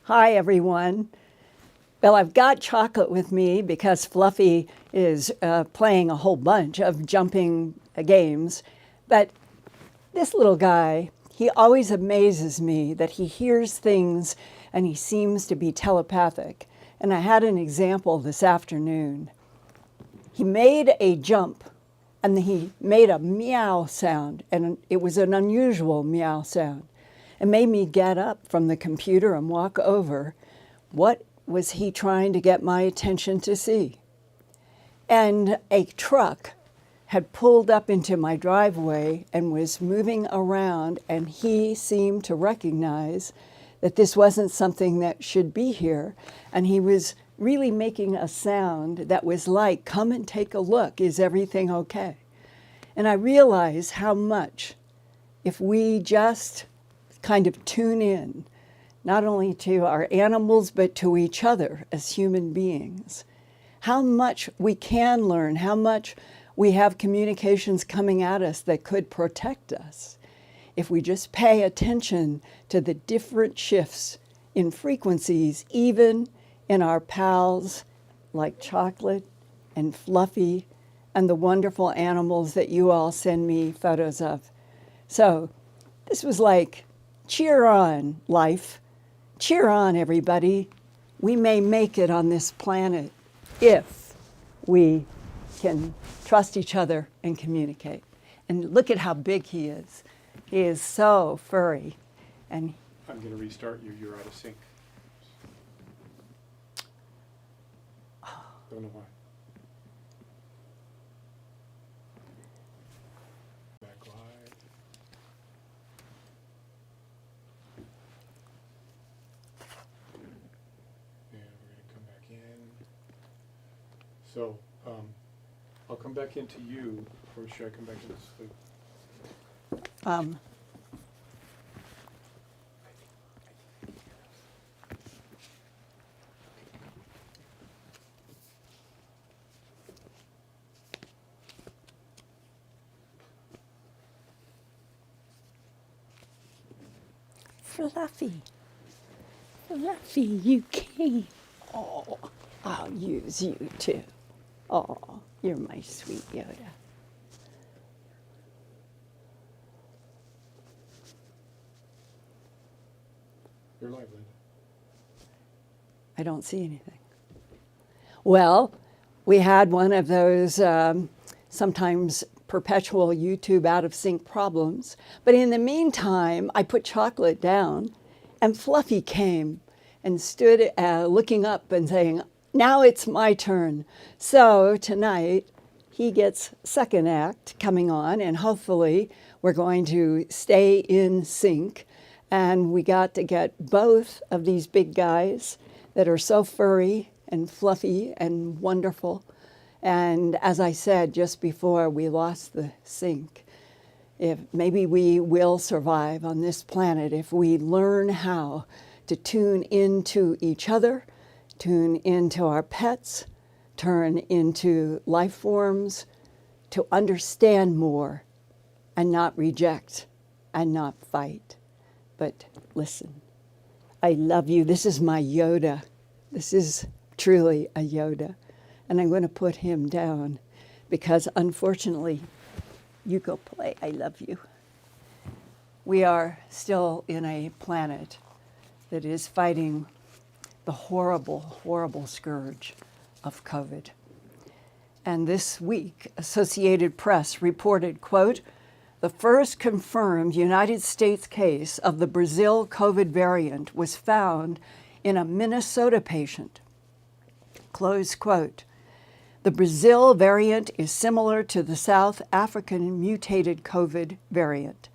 Hi, everyone. Well, I've got Chocolate with me because Fluffy is playing a whole bunch of jumping games. But this little guy, he always amazes me that he hears things and he seems to be telepathic. And I had an example this afternoon. He made a jump and he made a meow sound, and it was an unusual meow sound. It made me get up from the computer and walk over. What was he trying to get my attention to see? And a truck had pulled up into my driveway and was moving around, and he seemed to recognize that this wasn't something that should be here. And he was really making a sound that was like, come and take a look, is everything okay? And I realized how much, if we just kind of tune in, not only to our animals, but to each other as human beings, how much we can learn, how much we have communications coming at us that could protect us. If we just pay attention to the different shifts in frequencies, even in our pals like Chocolate and Fluffy and the wonderful animals that you all send me photos of. So this was like, cheer on, life. Cheer on, everybody. We may make it on this planet if we can trust each other and communicate. And look at how big he is. He is so furry. And I'm going to restart you. You're out of sync. Don't know why. Back live. And we're going to come back in. So, I'll come back into you, or should I come back into sleep? Fluffy, Fluffy, you came. Oh, I'll use you too. Oh, you're my sweet Yoda. You're live, Linda. I don't see anything. Well, we had one of those sometimes perpetual YouTube out of sync problems. But in the meantime, I put Chocolate down and Fluffy came and stood looking up and saying, now it's my turn. So tonight he gets second act coming on, and hopefully we're going to stay in sync. And we got to get both of these big guys that are so furry and fluffy and wonderful. And as I said just before we lost the sync, if maybe we will survive on this planet if we learn how to tune into each other, tune into our pets, turn into life forms, to understand more and not reject and not fight, but listen. I love you. This is my Yoda. This is truly a Yoda. And I'm going to put him down because unfortunately, you go play. I love you. We are still in a planet that is fighting the horrible, horrible scourge of COVID. And this week, Associated Press reported, quote, the first confirmed United States case of the Brazil COVID variant was found in a Minnesota patient, close quote. The Brazil variant is similar to the South African mutated COVID variant.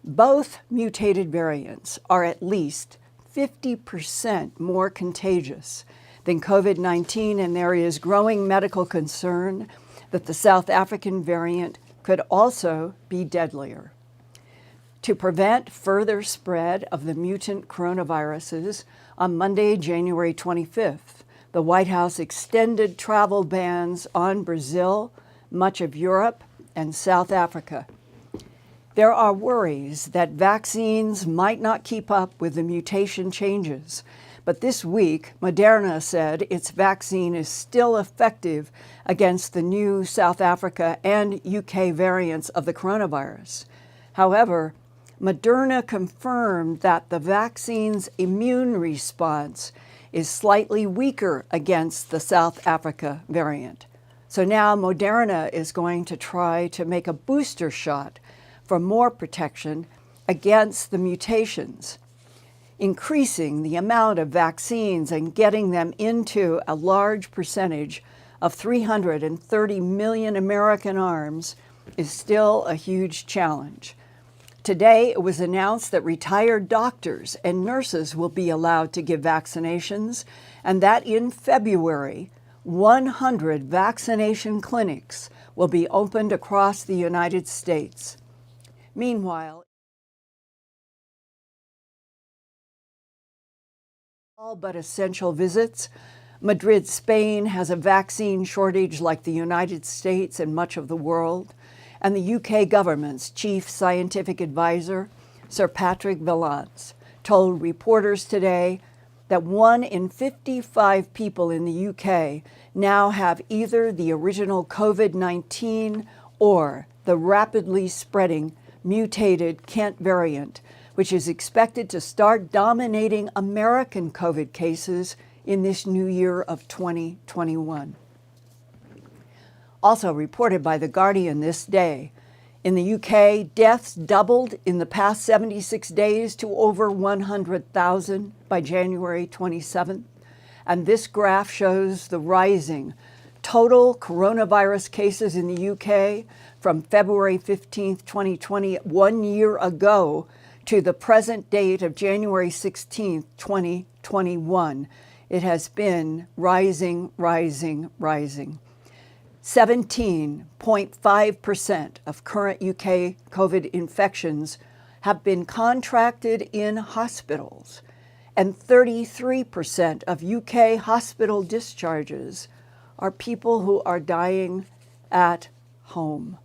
Both mutated variants are at least 50% more contagious than COVID-19, and there is growing medical concern that the South African variant could also be deadlier. To prevent further spread of the mutant coronaviruses, on Monday, January 25th, the White House extended travel bans on Brazil, much of Europe, and South Africa. There are worries that vaccines might not keep up with the mutation changes But this week, Moderna said its vaccine is still effective against the new South Africa and UK variants of the coronavirus. However, Moderna confirmed that the vaccine's immune response is slightly weaker against the South Africa variant. So now Moderna is going to try to make a booster shot for more protection against the mutations, increasing the amount of vaccines and getting them into a large percentage of 330 million American arms is still a huge challenge. Today, it was announced that retired doctors and nurses will be allowed to give vaccinations, and that in February, 100 vaccination clinics will be opened across the United States. Meanwhile, all but essential visits. Madrid, Spain has a vaccine shortage like the United States and much of the world. And the UK government's chief scientific advisor, Sir Patrick Vallance, told reporters today that 1 in 55 people in the UK now have either the original COVID-19 or the rapidly spreading mutated Kent variant, which is expected to start dominating American COVID cases in this new year of 2021. Also reported by The Guardian this day, in the UK, deaths doubled in the past 76 days to over 100,000 by January 27th. And this graph shows the rising total coronavirus cases in the UK from February 15th, 2020, 1 year ago, to the present date of January 16th, 2021. It has been rising, rising, rising. 17.5% of current UK COVID infections have been contracted in hospitals, and 33% of UK hospital discharges are people who are dying at home.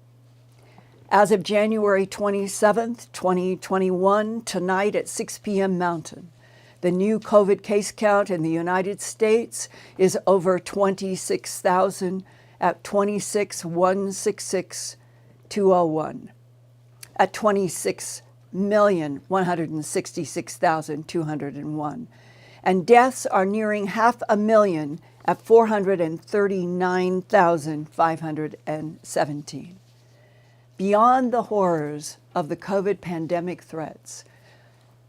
As of January 27th, 2021, tonight at 6 p.m. Mountain, the new COVID case count in the United States is over 26,000 at 26,166,201, at 26,166,201. And deaths are nearing 500,000 at 439,517. Beyond the horrors of the COVID pandemic threats,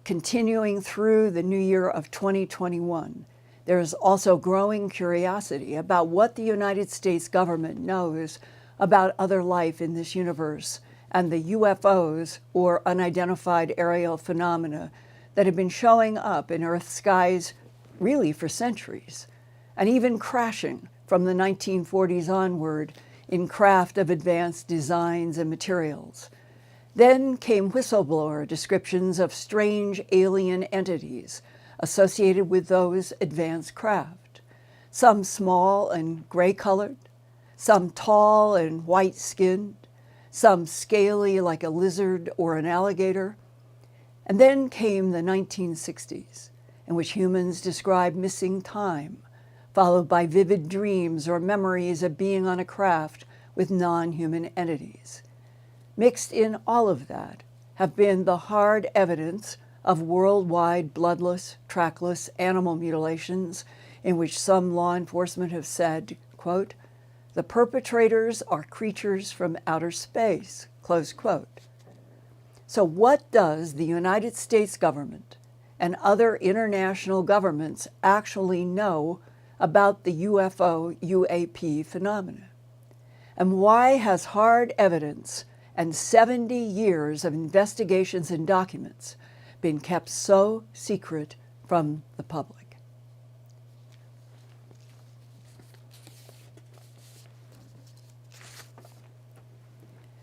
continuing through the new year of 2021, there is also growing curiosity about what the United States government knows about other life in this universe and the UFOs, or unidentified aerial phenomena, that have been showing up in Earth's skies really for centuries, and even crashing from the 1940s onward in craft of advanced designs and materials. Then came whistleblower descriptions of strange alien entities associated with those advanced craft, some small and gray-colored, some tall and white-skinned, some scaly like a lizard or an alligator. And then came the 1960s, in which humans described missing time, followed by vivid dreams or memories of being on a craft with non-human entities. Mixed in all of that have been the hard evidence of worldwide bloodless, trackless animal mutilations in which some law enforcement have said, quote, "The perpetrators are creatures from outer space," close quote. So what does the United States government and other international governments actually know about the UFO UAP phenomena? And why has hard evidence and 70 years of investigations and documents been kept so secret from the public?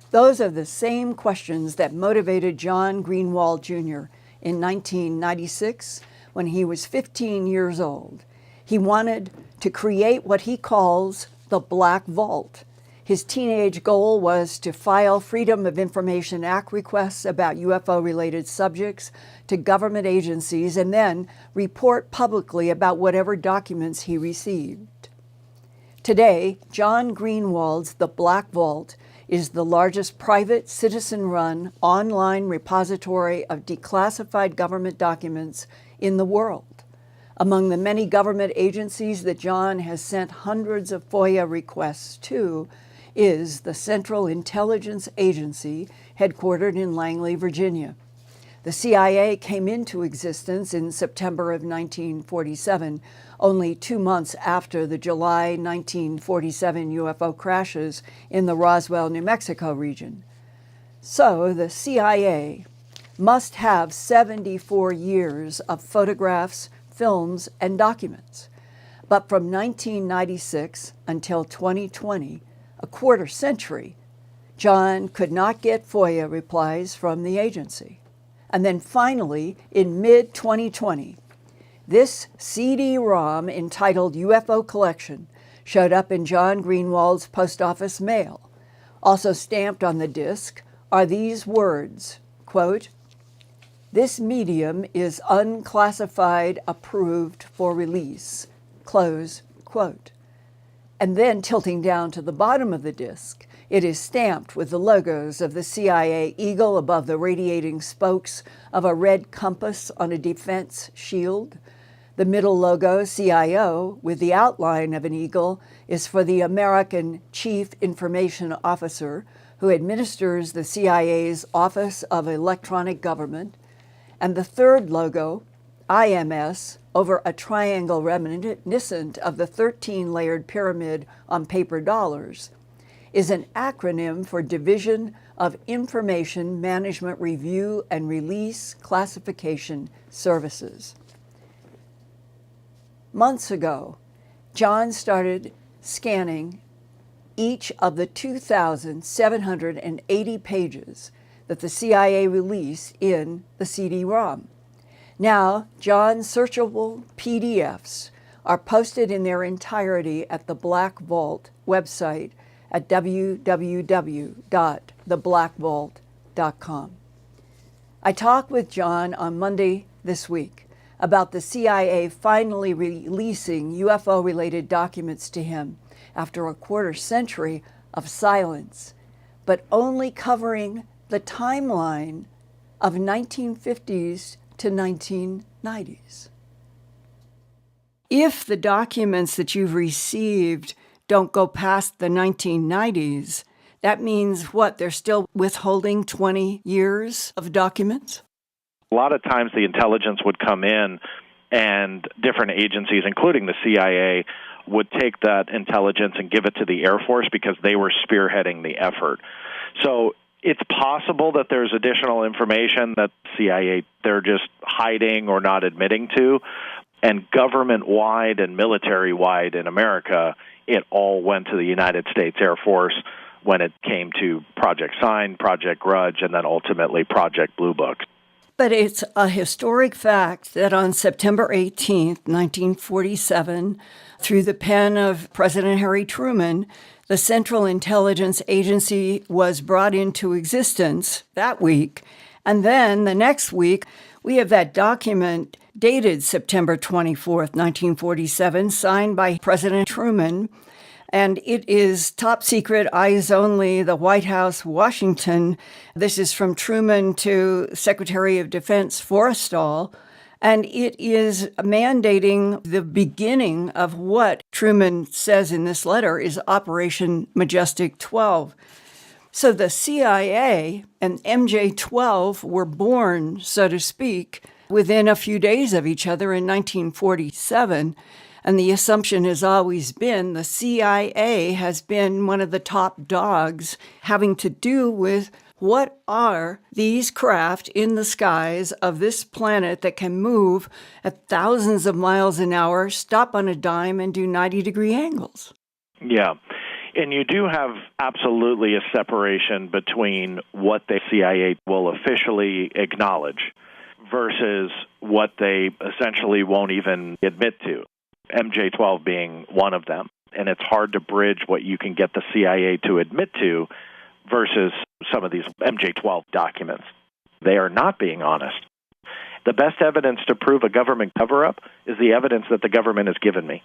Those are the same questions that motivated John Greenewald Jr. in 1996 when he was 15 years old. He wanted to create what he calls the Black Vault. His teenage goal was to file Freedom of Information Act requests about UFO-related subjects to government agencies and then report publicly about whatever documents he received. Today, John Greenewald's The Black Vault is the largest private, citizen-run, online repository of declassified government documents in the world. Among the many government agencies that John has sent hundreds of FOIA requests to is the Central Intelligence Agency, headquartered in Langley, Virginia. The CIA came into existence in September of 1947, only 2 months after the July 1947 UFO crashes in the Roswell, New Mexico region. So the CIA must have 74 years of photographs, films, and documents. But from 1996 until 2020, a quarter century, John could not get FOIA replies from the agency. And then finally, in mid-2020, this CD-ROM entitled UFO Collection showed up in John Greenewald's post office mail. Also stamped on the disc are these words, quote, "This medium is unclassified, approved for release," close quote. And then tilting down to the bottom of the disc, it is stamped with the logos of the CIA eagle above the radiating spokes of a red compass on a defense shield. The middle logo, CIO, with the outline of an eagle, is for the American Chief Information Officer, who administers the CIA's Office of Electronic Government. And the third logo, IMS, over a triangle reminiscent of the 13-layered pyramid on paper dollars, is an acronym for Division of Information Management Review and Release Classification Services. Months ago, John started scanning each of the 2,780 pages that the CIA released in the CD-ROM. Now, John's searchable PDFs are posted in their entirety at the Black Vault website at www.theblackvault.com. I talked with John on Monday this week about the CIA finally releasing UFO-related documents to him after a quarter century of silence, but only covering the timeline of 1950s to 1990s. If the documents that you've received don't go past the 1990s, that means what? They're still withholding 20 years of documents? A lot of times the intelligence would come in and different agencies, including the CIA, would take that intelligence and give it to the Air Force because they were spearheading the effort. So it's possible that there's additional information that CIA, they're just hiding or not admitting to. And government-wide and military-wide in America, it all went to the United States Air Force when it came to Project Sign, Project Grudge, and then ultimately Project Blue Book. But it's a historic fact that on September 18th, 1947, through the pen of President Harry Truman, the Central Intelligence Agency was brought into existence that week. And then the next week, we have that document dated September 24th, 1947, signed by President Truman. And it is top secret, eyes only, the White House, Washington. This is from Truman to Secretary of Defense Forrestal. And it is mandating the beginning of what Truman says in this letter is Operation Majestic 12. So the CIA and MJ-12 were born, so to speak, within a few days of each other in 1947. And the assumption has always been the CIA has been one of the top dogs having to do with what are these craft in the skies of this planet that can move at thousands of miles an hour, stop on a dime, and do 90-degree angles? Yeah. And you do have absolutely a separation between what the CIA will officially acknowledge versus what they essentially won't even admit to, MJ-12 being one of them. and it's hard to bridge what you can get the CIA to admit to versus some of these MJ-12 documents. They are not being honest. The best evidence to prove a government cover-up is the evidence that the government has given me.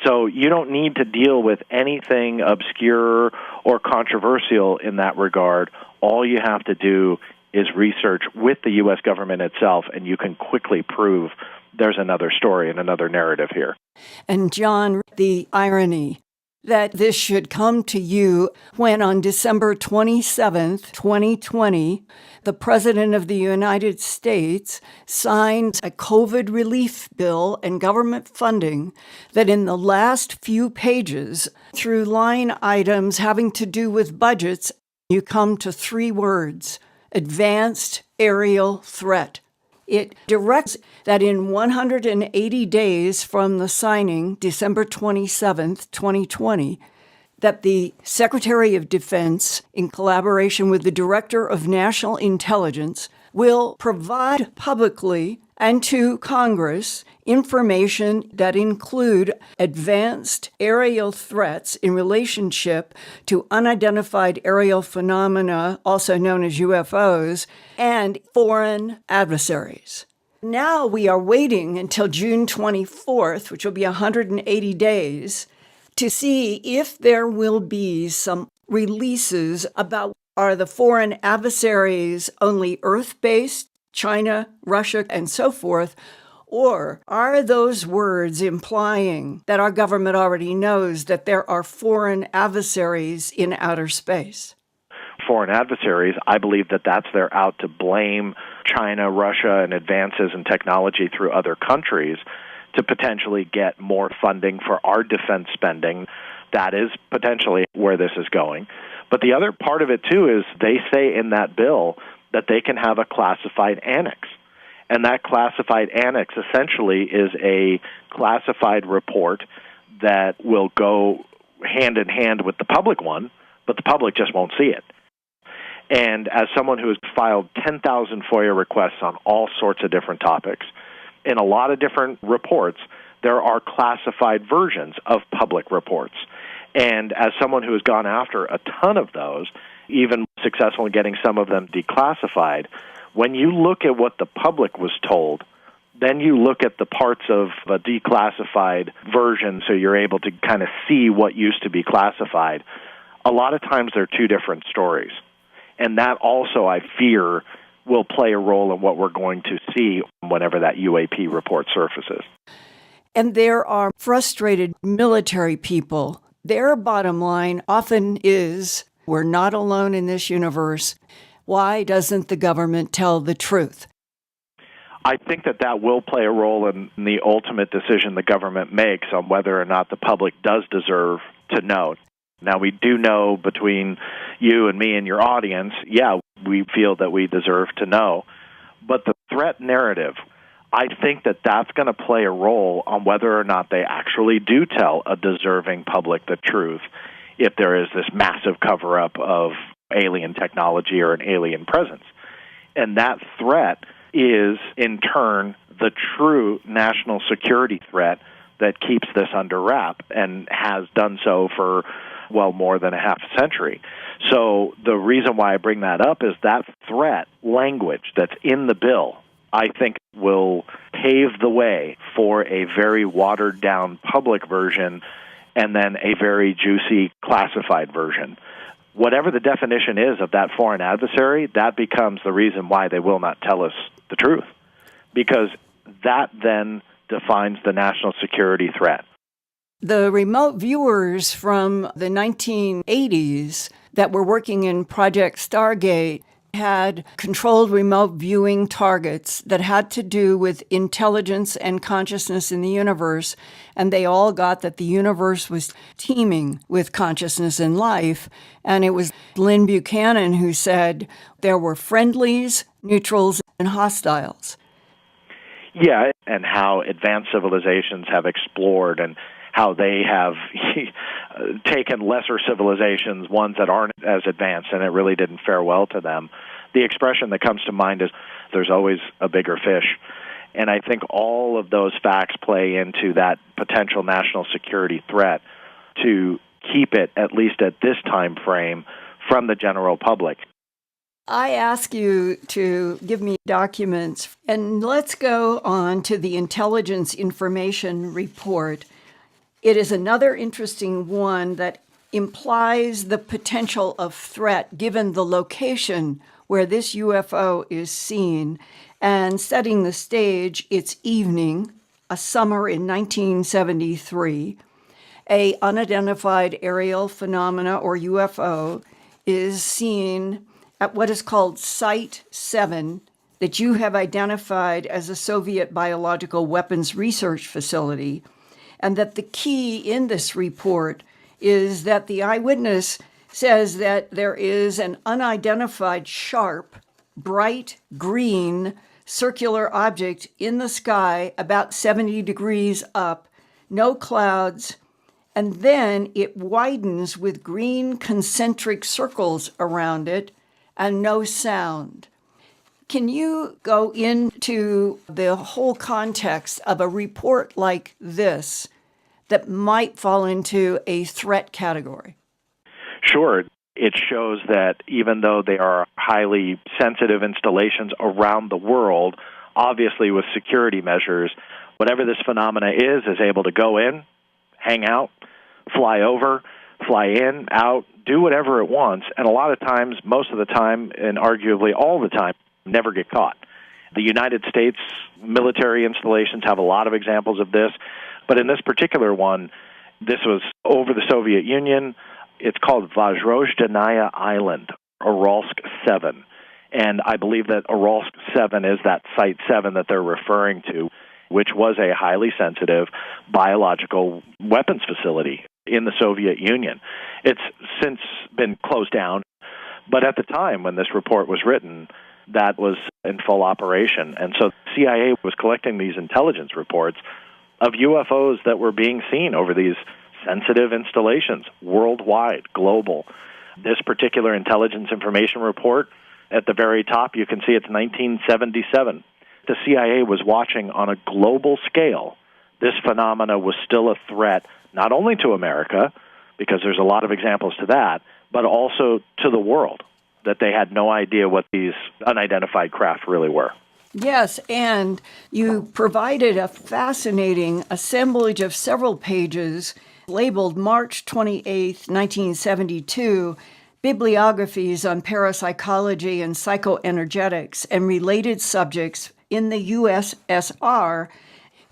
So you don't need to deal with anything obscure or controversial in that regard. All you have to do is research with the U.S. government itself, and you can quickly prove there's another story and another narrative here. And John, the irony that this should come to you when on December 27th, 2020, the President of the United States signed a COVID relief bill and government funding that in the last few pages, through line items having to do with budgets, you come to 3 words: advanced aerial threat. It directs that in 180 days from the signing, December 27th, 2020, that the Secretary of Defense, in collaboration with the Director of National Intelligence, will provide publicly and to Congress information that include advanced aerial threats in relationship to unidentified aerial phenomena, also known as UFOs, and foreign adversaries. Now we are waiting until June 24th, which will be 180 days, to see if there will be some releases about, are the foreign adversaries only Earth-based, China, Russia, and so forth, or are those words implying that our government already knows that there are foreign adversaries in outer space? Foreign adversaries, I believe that they're out to blame China, Russia, and advances in technology through other countries to potentially get more funding for our defense spending. That is potentially where this is going. But the other part of it, too, is they say in that bill that they can have a classified annex. And that classified annex essentially is a classified report that will go hand in hand with the public one, but the public just won't see it. And as someone who has filed 10,000 FOIA requests on all sorts of different topics, in a lot of different reports, there are classified versions of public reports. And as someone who has gone after a ton of those, even successful in getting some of them declassified, when you look at what the public was told, then you look at the parts of a declassified version so you're able to kind of see what used to be classified. A lot of times they're 2 different stories. And that also, I fear, will play a role in what we're going to see whenever that UAP report surfaces. And there are frustrated military people. Their bottom line often is, we're not alone in this universe. Why doesn't the government tell the truth? I think that will play a role in the ultimate decision the government makes on whether or not the public does deserve to know. Now, we do know between you and me and your audience, we feel that we deserve to know. But the threat narrative, I think that's going to play a role on whether or not they actually do tell a deserving public the truth if there is this massive cover-up of alien technology or an alien presence. And that threat is, in turn, the true national security threat that keeps this under wrap and has done so for more than a half a century. So the reason why I bring that up is that threat language that's in the bill, I think, will pave the way for a very watered-down public version and then a very juicy classified version. Whatever the definition is of that foreign adversary, that becomes the reason why they will not tell us the truth, because that then defines the national security threat. The remote viewers from the 1980s that were working in Project Stargate had controlled remote viewing targets that had to do with intelligence and consciousness in the universe, and they all got that the universe was teeming with consciousness and life. And it was Lynn Buchanan who said there were friendlies, neutrals, and hostiles. Yeah, and how advanced civilizations have explored and how they have taken lesser civilizations, ones that aren't as advanced, and it really didn't fare well to them. The expression that comes to mind is, there's always a bigger fish. And I think all of those facts play into that potential national security threat to keep it, at least at this time frame, from the general public. I ask you to give me documents, and let's go on to the Intelligence Information Report. It is another interesting one that implies the potential of threat given the location where this UFO is seen. And setting the stage, it's evening, a summer in 1973. A unidentified aerial phenomena, or UFO, is seen at what is called Site 7, that you have identified as a Soviet biological weapons research facility, and that the key in this report is that the eyewitness says that there is an unidentified sharp, bright green circular object in the sky about 70 degrees up, no clouds, and then it widens with green concentric circles around it and no sound. Can you go into the whole context of a report like this that might fall into a threat category? Sure. It shows that even though they are highly sensitive installations around the world, obviously with security measures, whatever this phenomena is able to go in, hang out, fly over, fly in, out, do whatever it wants, and a lot of times, most of the time, and arguably all the time, never get caught. The United States military installations have a lot of examples of this, but in this particular one, this was over the Soviet Union. It's called Vozrozhdeniya Island, Uralsk 7. And I believe that Uralsk 7 is that Site 7 that they're referring to, which was a highly sensitive biological weapons facility in the Soviet Union. It's since been closed down, but at the time when this report was written, that was in full operation. And so CIA was collecting these intelligence reports of UFOs that were being seen over these sensitive installations, worldwide, global. This particular intelligence information report, at the very top, you can see it's 1977. The CIA was watching on a global scale. This phenomena was still a threat, not only to America, because there's a lot of examples to that, but also to the world, that they had no idea what these unidentified craft really were. Yes, and you provided a fascinating assemblage of several pages labeled March 28, 1972, Bibliographies on Parapsychology and Psychoenergetics and Related Subjects in the USSR.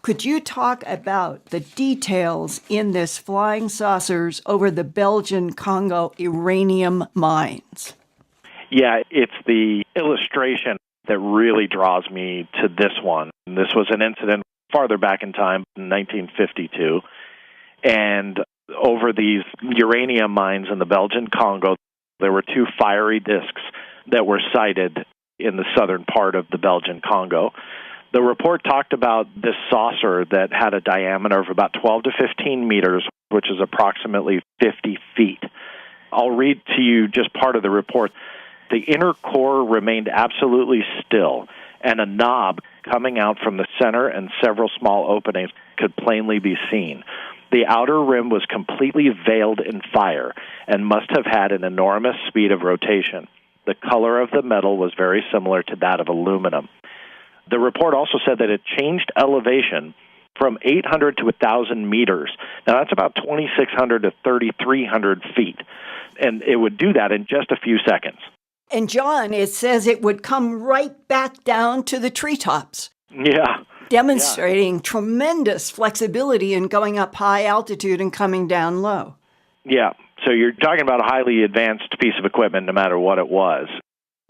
Could you talk about the details in this flying saucers over the Belgian Congo uranium mines? Yeah, it's the illustration that really draws me to this one. This was an incident farther back in time, in 1952, and over these uranium mines in the Belgian Congo, there were two fiery disks that were sighted in the southern part of the Belgian Congo. The report talked about this saucer that had a diameter of about 12 to 15 meters, which is approximately 50 feet. I'll read to you just part of the report. The inner core remained absolutely still, and a knob coming out from the center and several small openings could plainly be seen. The outer rim was completely veiled in fire and must have had an enormous speed of rotation. The color of the metal was very similar to that of aluminum. The report also said that it changed elevation from 800 to 1,000 meters. Now, that's about 2,600 to 3,300 feet, and it would do that in just a few seconds. And John, it says it would come right back down to the treetops. Yeah. Demonstrating tremendous flexibility in going up high altitude and coming down low. Yeah. So you're talking about a highly advanced piece of equipment no matter what it was.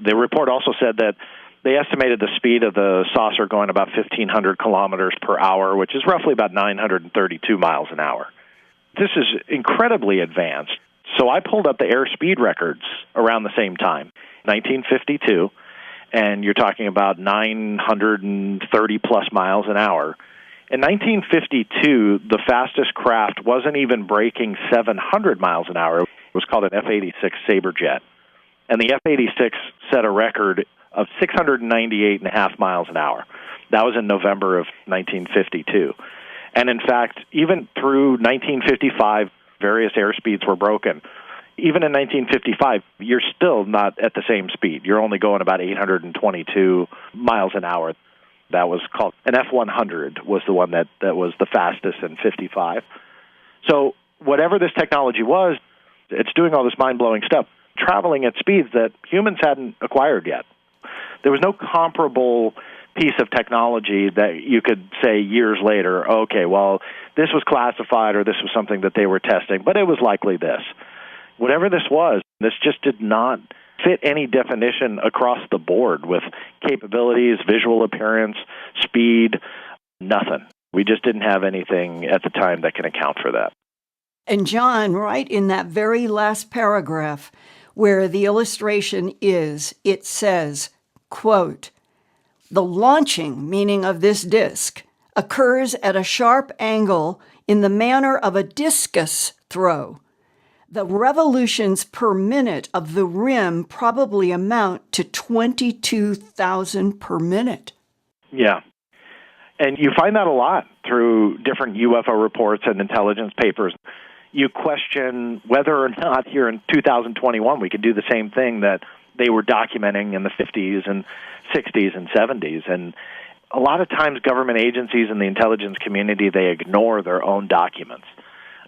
The report also said that they estimated the speed of the saucer going about 1,500 kilometers per hour, which is roughly about 932 miles an hour. This is incredibly advanced. So I pulled up the airspeed records around the same time, 1952, and you're talking about 930-plus miles an hour. In 1952, the fastest craft wasn't even breaking 700 miles an hour. It was called an F-86 Saberjet. And the F-86 set a record of 698.5 miles an hour. That was in November of 1952. And in fact, even through 1955, Various airspeeds were broken. Even in 1955, you're still not at the same speed. You're only going about 822 miles an hour. That was called an F-100 was the one that was the fastest in 55. So whatever this technology was, it's doing all this mind-blowing stuff, traveling at speeds that humans hadn't acquired yet. There was no comparable piece of technology that you could say years later, okay, well, this was classified or this was something that they were testing, but it was likely this. Whatever this was, this just did not fit any definition across the board with capabilities, visual appearance, speed, nothing. We just didn't have anything at the time that can account for that. And John, right in that very last paragraph where the illustration is, it says, quote, "The launching, meaning of this disk, occurs at a sharp angle in the manner of a discus throw. The revolutions per minute of the rim probably amount to 22,000 per minute." Yeah. And you find that a lot through different UFO reports and intelligence papers. You question whether or not here in 2021 we could do the same thing that they were documenting in the 50s and 60s and 70s. And a lot of times government agencies and the intelligence community, they ignore their own documents.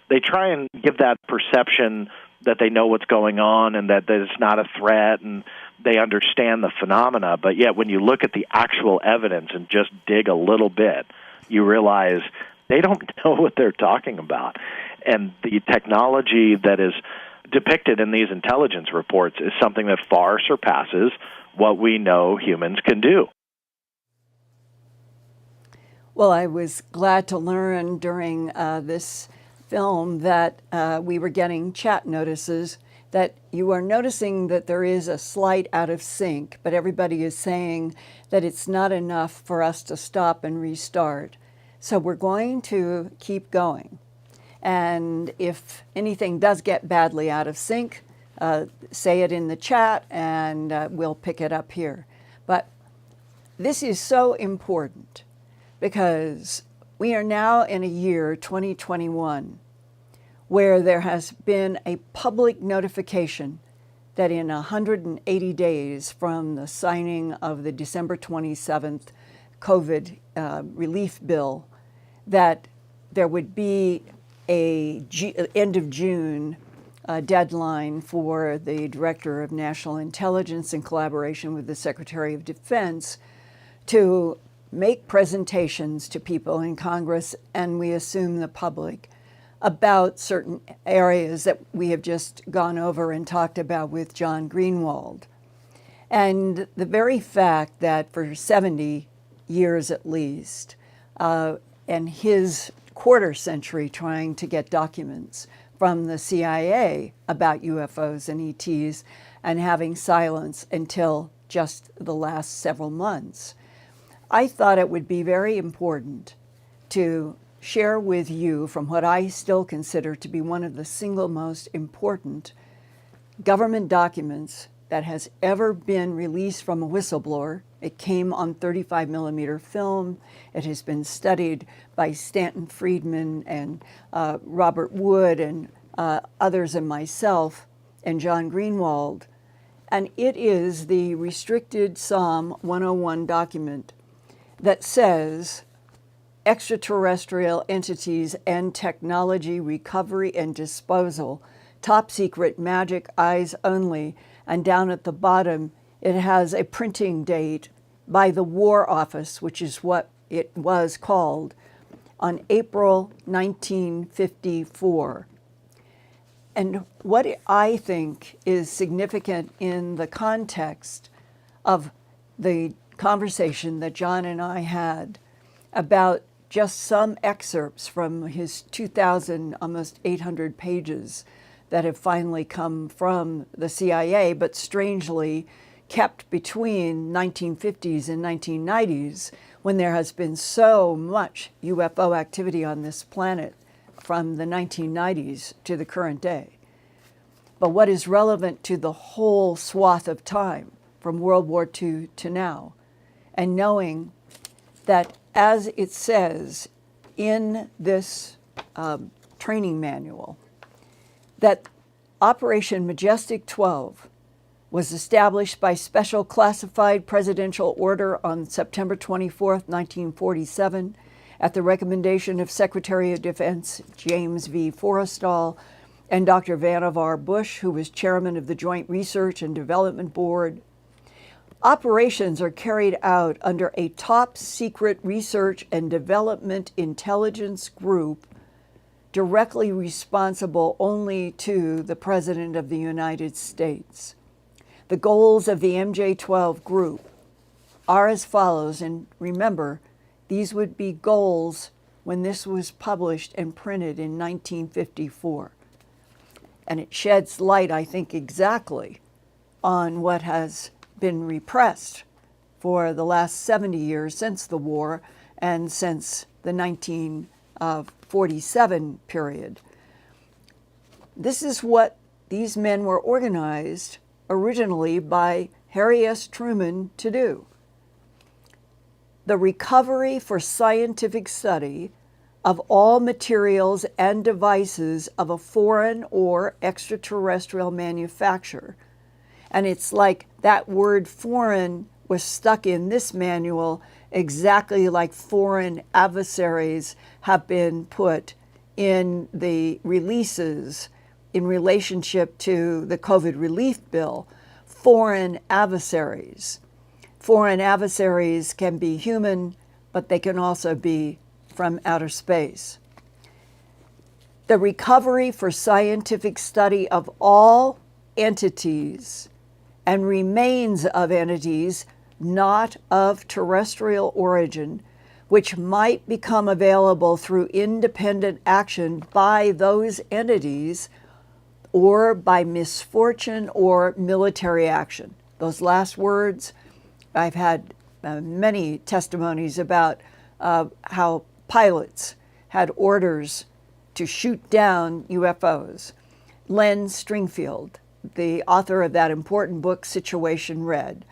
They try and give that perception that they know what's going on and that it's not a threat and they understand the phenomena. But yet when you look at the actual evidence and just dig a little bit, you realize they don't know what they're talking about. And the technology that is depicted in these intelligence reports is something that far surpasses what we know humans can do. Well, I was glad to learn during this film that we were getting chat notices that you are noticing that there is a slight out of sync, but everybody is saying that it's not enough for us to stop and restart. So we're going to keep going. And if anything does get badly out of sync, say it in the chat and we'll pick it up here. But this is so important because we are now in a year, 2021, where there has been a public notification that in 180 days from the signing of the December 27th COVID relief bill, that there would be a end of June deadline for the Director of National Intelligence in collaboration with the Secretary of Defense to make presentations to people in Congress, and we assume the public, about certain areas that we have just gone over and talked about with John Greenewald. And the very fact that for 70 years at least, and his quarter century trying to get documents from the CIA about UFOs and ETs and having silence until just the last several months, I thought it would be very important to share with you from what I still consider to be one of the single most important government documents that has ever been released from a whistleblower. It came on 35 millimeter film. It has been studied by Stanton Friedman and Robert Wood and others and myself and John Greenewald. And it is the restricted Psalm 101 document that says extraterrestrial entities and technology recovery and disposal, top secret, magic, eyes only. And down at the bottom, it has a printing date by the War Office, which is what it was called, on April 1954. And what I think is significant in the context of the conversation that John and I had about just some excerpts from his 2,000, almost 800 pages that have finally come from the CIA, but strangely kept between 1950s and 1990s, when there has been so much UFO activity on this planet from the 1990s to the current day. But what is relevant to the whole swath of time from World War II to now, and knowing that, as it says in this training manual, that Operation Majestic 12 was established by special classified presidential order on September 24, 1947, at the recommendation of Secretary of Defense James V. Forrestal and Dr. Vannevar Bush, who was chairman of the Joint Research and Development Board. Operations are carried out under a top secret research and development intelligence group directly responsible only to the President of the United States. The goals of the MJ-12 group are as follows, and remember, these would be goals when this was published and printed in 1954. And it sheds light, I think, exactly on what has been repressed for the last 70 years since the war and since the 1947 period. This is what these men were organized originally by Harry S. Truman to do. The recovery for scientific study of all materials and devices of a foreign or extraterrestrial manufacture. And it's like that word foreign was stuck in this manual exactly like foreign adversaries have been put in the releases in relationship to the COVID relief bill. Foreign adversaries. Foreign adversaries can be human, but they can also be from outer space. The recovery for scientific study of all entities and remains of entities not of terrestrial origin, which might become available through independent action by those entities or by misfortune or military action. Those last words, I've had many testimonies about how pilots had orders to shoot down UFOs. Len Stringfield, the author of that important book, Situation Red.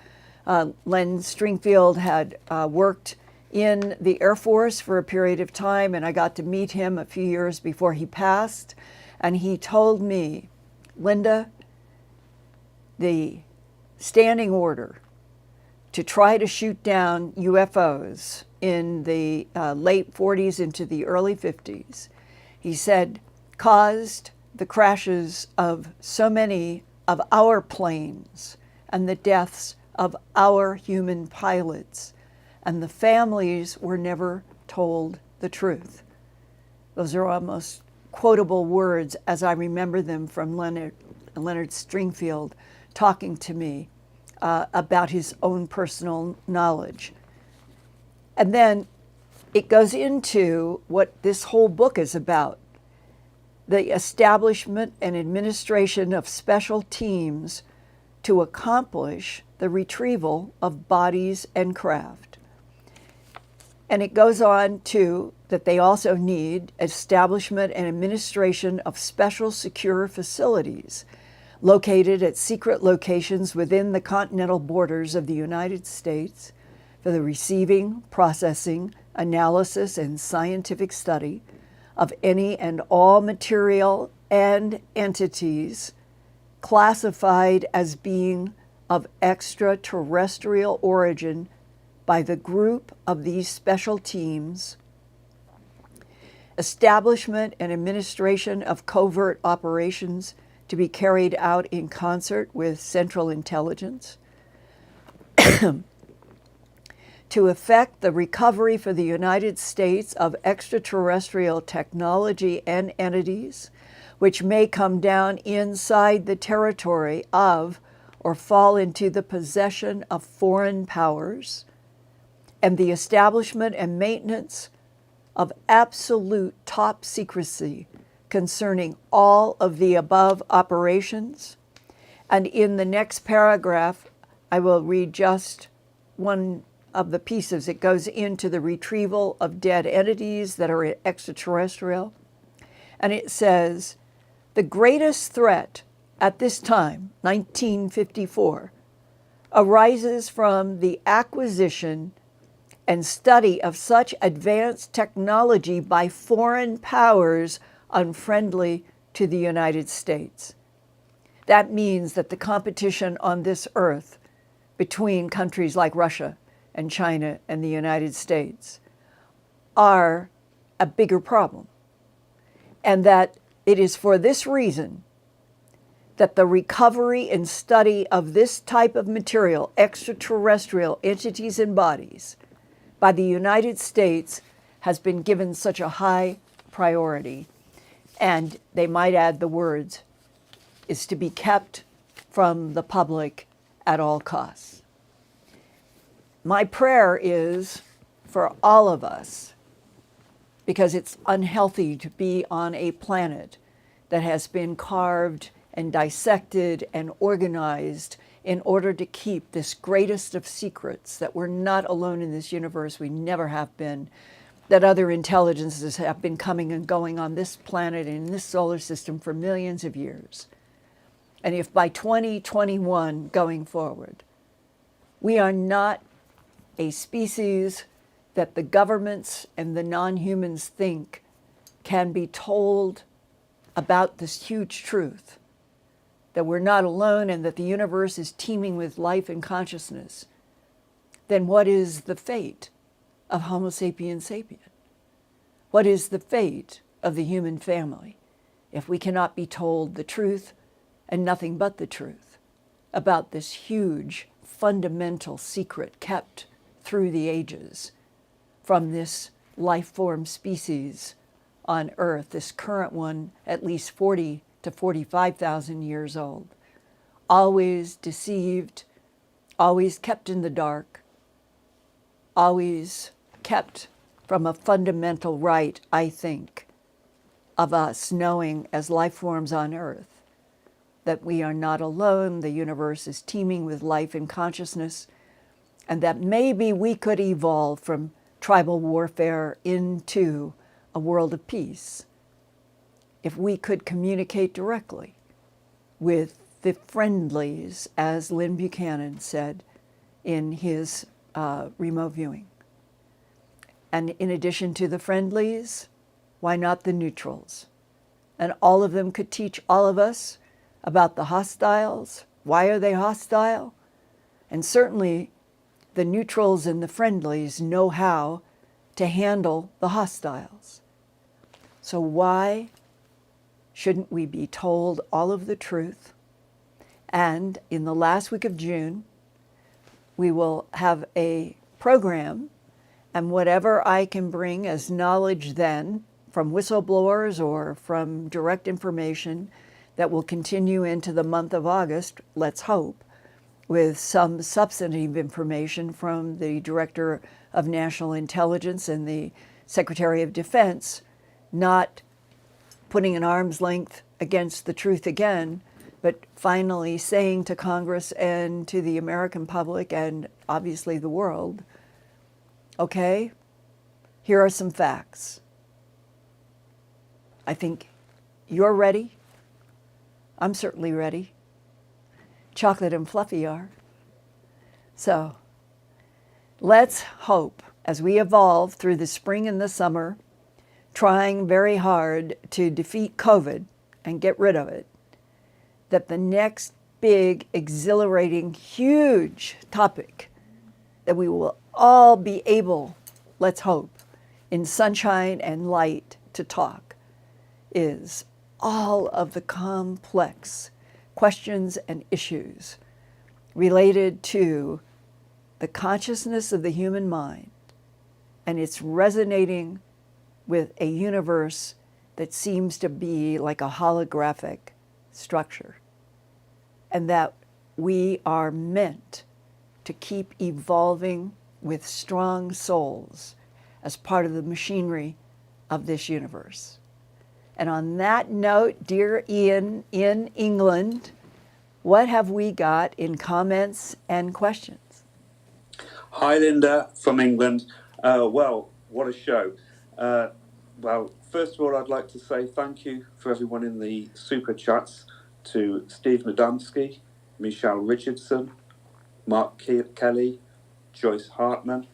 Len Stringfield had worked in the Air Force for a period of time, and I got to meet him a few years before he passed. And he told me, Linda, the standing order to try to shoot down UFOs in the late 40s into the early 50s, he said, caused the crashes of so many of our planes and the deaths of our human pilots, and the families were never told the truth. Those are almost quotable words as I remember them from Leonard Stringfield talking to me about his own personal knowledge. And then it goes into what this whole book is about, the establishment and administration of special teams to accomplish the retrieval of bodies and craft. And it goes on to that they also need establishment and administration of special secure facilities located at secret locations within the continental borders of the United States for the receiving, processing, analysis, and scientific study of any and all material and entities classified as being of extraterrestrial origin by the group of these special teams, establishment and administration of covert operations to be carried out in concert with Central Intelligence, to effect the recovery for the United States of extraterrestrial technology and entities which may come down inside the territory of or fall into the possession of foreign powers, and the establishment and maintenance of absolute top secrecy concerning all of the above operations. And in the next paragraph, I will read just one of the pieces. It goes into the retrieval of dead entities that are extraterrestrial. And it says, the greatest threat at this time, 1954, arises from the acquisition and study of such advanced technology by foreign powers unfriendly to the United States. That means that the competition on this earth between countries like Russia and China and the United States are a bigger problem. And that it is for this reason that the recovery and study of this type of material, extraterrestrial entities and bodies, by the United States has been given such a high priority. And they might add the words, is to be kept from the public at all costs. My prayer is for all of us, because it's unhealthy to be on a planet that has been carved and dissected and organized in order to keep this greatest of secrets, that we're not alone in this universe, we never have been, that other intelligences have been coming and going on this planet and in this solar system for millions of years. And if by 2021 going forward, we are not a species that the governments and the non-humans think can be told about this huge truth, that we're not alone and that the universe is teeming with life and consciousness, then what is the fate of Homo sapiens sapien? What is the fate of the human family if we cannot be told the truth and nothing but the truth about this huge, fundamental secret kept through the ages from this life form species on Earth, this current one at least 40 to 45,000 years old, always deceived, always kept in the dark, always kept from a fundamental right, I think, of us knowing as life forms on Earth that we are not alone, the universe is teeming with life and consciousness, and that maybe we could evolve from tribal warfare into a world of peace if we could communicate directly with the friendlies, as Lynn Buchanan said in his remote viewing. And in addition to the friendlies, why not the neutrals? And all of them could teach all of us about the hostiles. Why are they hostile? And certainly the neutrals and the friendlies know how to handle the hostiles. So why shouldn't we be told all of the truth? And in the last week of June, we will have a program, and whatever I can bring as knowledge then from whistleblowers or from direct information that will continue into the month of August, let's hope, with some substantive information from the Director of National Intelligence and the Secretary of Defense, not putting an arm's length against the truth again, but finally saying to Congress and to the American public and obviously the world, okay, here are some facts. I think you're ready. I'm certainly ready. Chocolate and Fluffy are. So let's hope as we evolve through the spring and the summer, trying very hard to defeat COVID and get rid of it, that the next big, exhilarating, huge topic that we will all be able, let's hope, in sunshine and light to talk is all of the complex questions and issues related to the consciousness of the human mind and its resonating with a universe that seems to be like a holographic structure, and that we are meant to keep evolving with strong souls as part of the machinery of this universe. And on that note, dear Ian in England, what have we got in comments and questions? Hi, Linda from England. Well, what a show. Well, first of all, I'd like to say thank you for everyone in the super chats, to Steve Nadamski, Michelle Richardson, Mark Kelly, Joyce Hartman,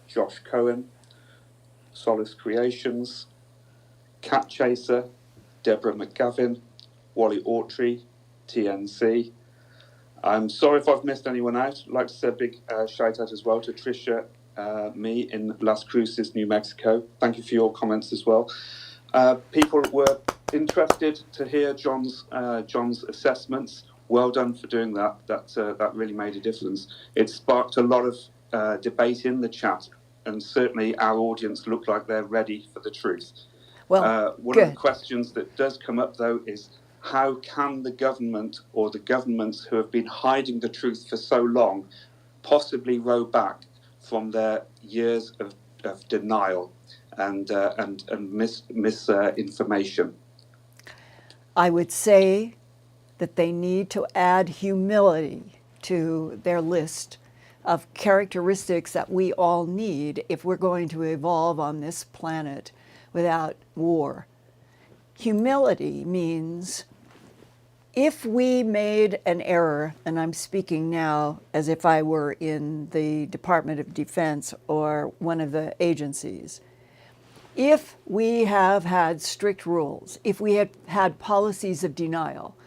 Josh Cohen, Solace Creations, Cat Chaser, Deborah McGavin, Wally Autry, TNC. I'm sorry if I've missed anyone out. I'd like to say a big shout out as well to Tricia, me in Las Cruces, New Mexico. Thank you for your comments as well. People were interested to hear John's assessments. Well done for doing that. That really made a difference. It sparked a lot of debate in the chat, and certainly our audience looked like they're ready for the truth. Well, one good. of the questions that does come up, though, is how can the government or the governments who have been hiding the truth for so long possibly row back from their years of denial and misinformation? I would say that they need to add humility to their list of characteristics that we all need if we're going to evolve on this planet without war. Humility means if we made an error, and I'm speaking now as if I were in the Department of Defense or one of the agencies, if we have had strict rules, if we have had policies of denial,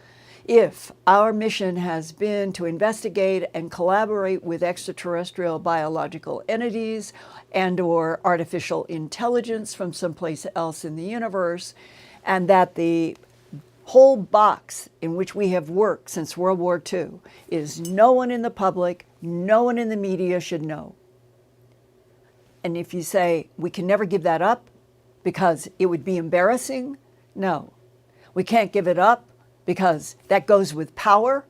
if our mission has been to investigate and collaborate with extraterrestrial biological entities and or artificial intelligence from someplace else in the universe, and that the whole box in which we have worked since World War II is no one in the public, no one in the media should know. And if you say, we can never give that up because it would be embarrassing, no. We can't give it up because that goes with power,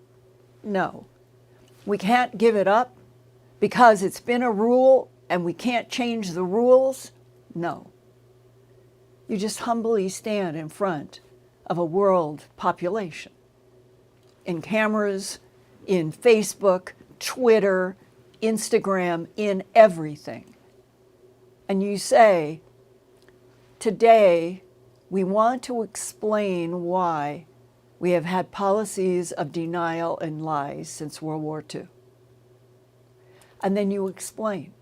no. We can't give it up because it's been a rule and we can't change the rules, no. You just humbly stand in front of a world population, in cameras, in Facebook, Twitter, Instagram, in everything. And you say, today we want to explain why we have had policies of denial and lies since World War II. And then you explain.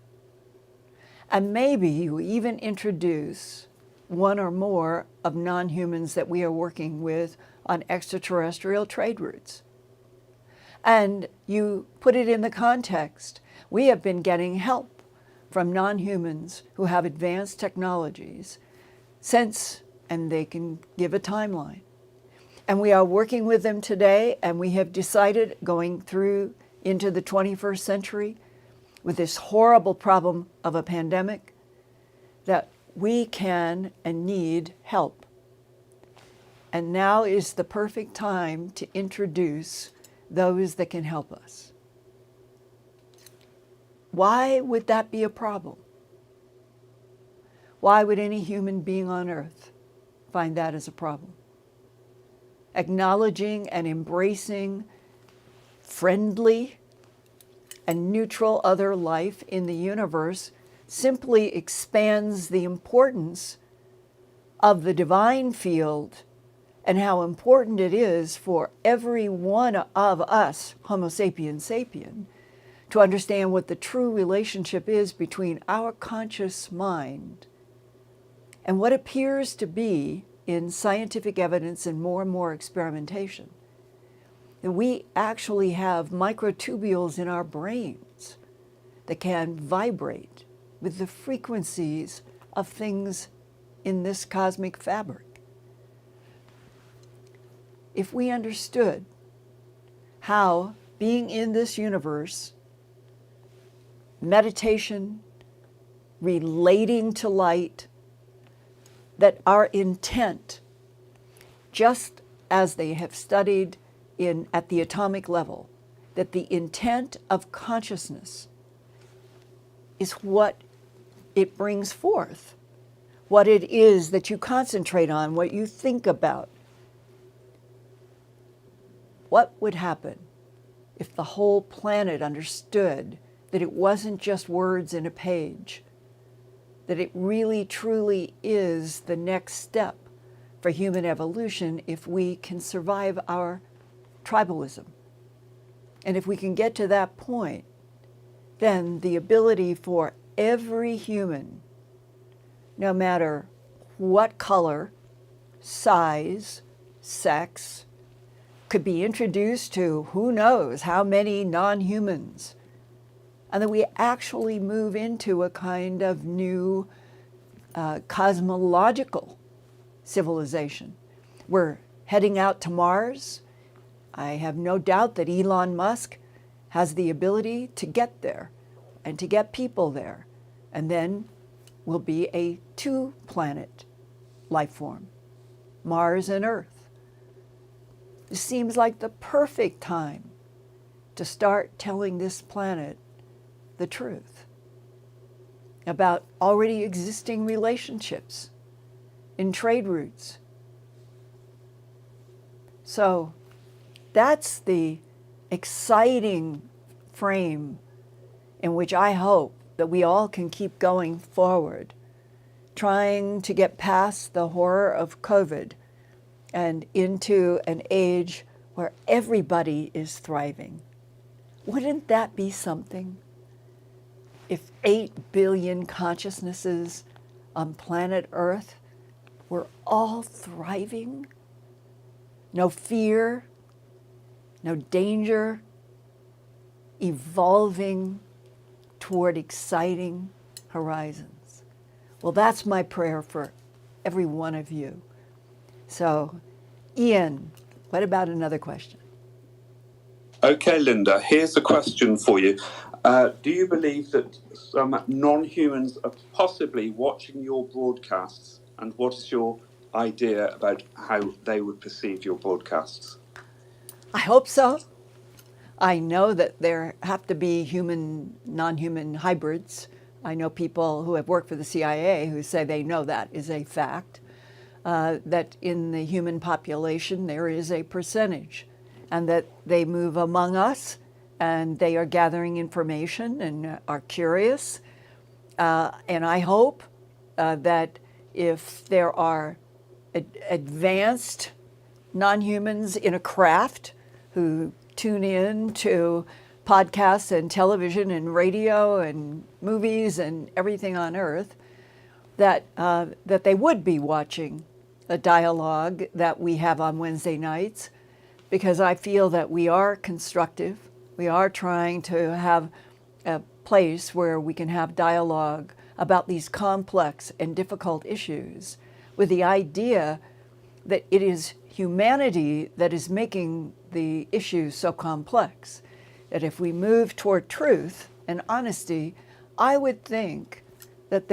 And maybe you even introduce one or more of non-humans that we are working with on extraterrestrial trade routes. And you put it in the context. We have been getting help from non-humans who have advanced technologies since, and they can give a timeline. And we are working with them today, and we have decided going through into the 21st century with this horrible problem of a pandemic that we can and need help. And now is the perfect time to introduce those that can help us. Why would that be a problem? Why would any human being on Earth find that as a problem? Acknowledging and embracing friendly and neutral other life in the universe simply expands the importance of the divine field and how important it is for every one of us, Homo sapiens sapien, to understand what the true relationship is between our conscious mind and what appears to be, in scientific evidence and more experimentation, that we actually have microtubules in our brains that can vibrate with the frequencies of things in this cosmic fabric. If we understood how being in this universe, meditation, relating to light, that our intent, just as they have studied at the atomic level, that the intent of consciousness is what it brings forth, what it is that you concentrate on, what you think about. What would happen if the whole planet understood that it wasn't just words in a page, that it really truly is the next step for human evolution if we can survive our tribalism? And if we can get to that point, then the ability for every human, no matter what color, size, sex, could be introduced to who knows how many non-humans, and that we actually move into a kind of new cosmological civilization. We're heading out to Mars. I have no doubt that Elon Musk has the ability to get there and to get people there, and then we'll be a two-planet life form, Mars and Earth. It seems like the perfect time to start telling this planet the truth about already existing relationships in trade routes. So that's the exciting frame in which I hope that we all can keep going forward, trying to get past the horror of COVID and into an age where everybody is thriving. Wouldn't that be something? If 8 billion consciousnesses on planet Earth were all thriving, no fear, no danger, evolving toward exciting horizons. Well, that's my prayer for every one of you. So, Ian, what about another question? Okay, Linda, here's a question for you. Do you believe that some non-humans are possibly watching your broadcasts, and what is your idea about how they would perceive your broadcasts? I hope so. I know that there have to be human, non-human hybrids. I know people who have worked for the CIA who say they know that is a fact, that in the human population there is a percentage, and that they move among us and they are gathering information and are curious. And I hope that if there are advanced non-humans in a craft who tune in to podcasts and television and radio and movies and everything on Earth, that they would be watching the dialogue that we have on Wednesday nights, because I feel that we are constructive. We are trying to have a place where we can have dialogue about these complex and difficult issues, with the idea that it is humanity that is making the issues so complex, that if we move toward truth and honesty, I would think that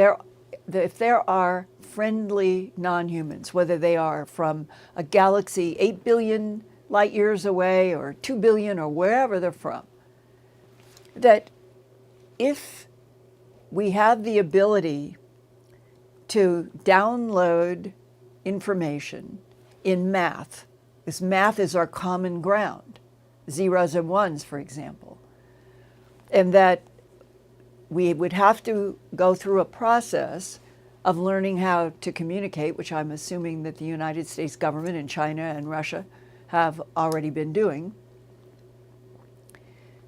if there are friendly non-humans, whether they are from a galaxy 8 billion light years away or 2 billion or wherever they're from, that if we have the ability to download information in math, because math is our common ground, zeros and ones, for example, and that we would have to go through a process of learning how to communicate, which I'm assuming that the United States government and China and Russia have already been doing,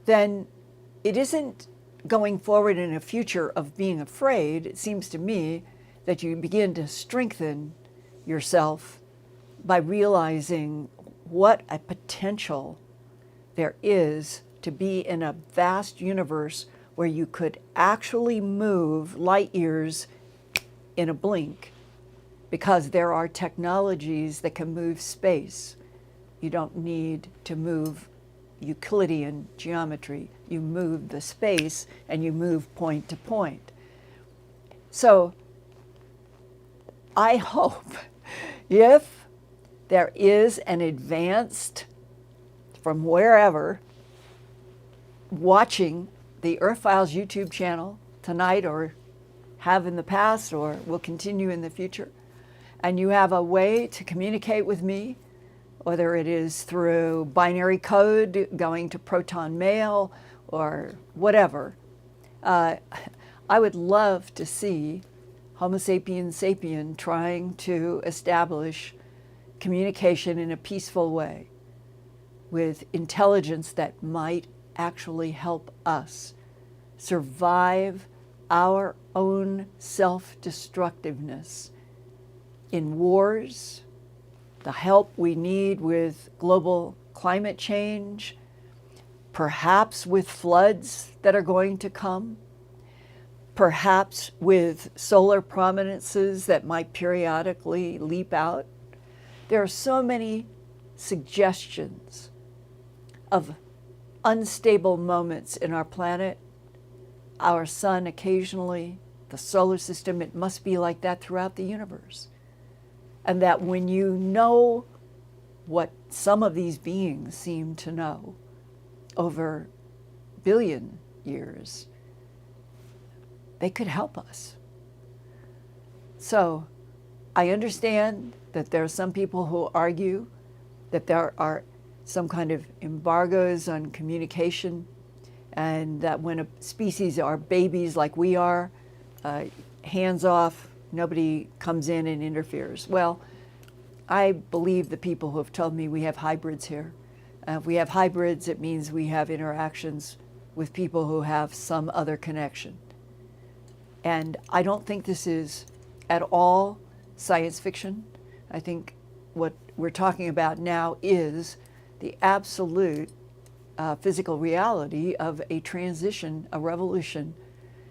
then it isn't going forward in a future of being afraid. It seems to me that you begin to strengthen yourself by realizing what a potential there is to be in a vast universe where you could actually move light years in a blink, because there are technologies that can move space. You don't need to move Euclidean geometry. You move the space and you move point to point. So I hope if there is an advanced from wherever watching the Earthfiles YouTube channel tonight, or have in the past, or will continue in the future, and you have a way to communicate with me, whether it is through binary code going to ProtonMail or whatever, I would love to see Homo sapiens sapien trying to establish communication in a peaceful way with intelligence that might actually help us survive our own self-destructiveness in wars, the help we need with global climate change, perhaps with floods that are going to come, perhaps with solar prominences that might periodically leap out. There are so many suggestions of unstable moments in our planet, our sun occasionally, the solar system. It must be like that throughout the universe. And that when you know what some of these beings seem to know over billion years, they could help us. So I understand that there are some people who argue that there are some kind of embargoes on communication, and that when a species are babies like we are, hands off, nobody comes in and interferes. Well, I believe the people who have told me we have hybrids here. If we have hybrids, it means we have interactions with people who have some other connection. And I don't think this is at all science fiction. I think what we're talking about now is the absolute physical reality of a transition, a revolution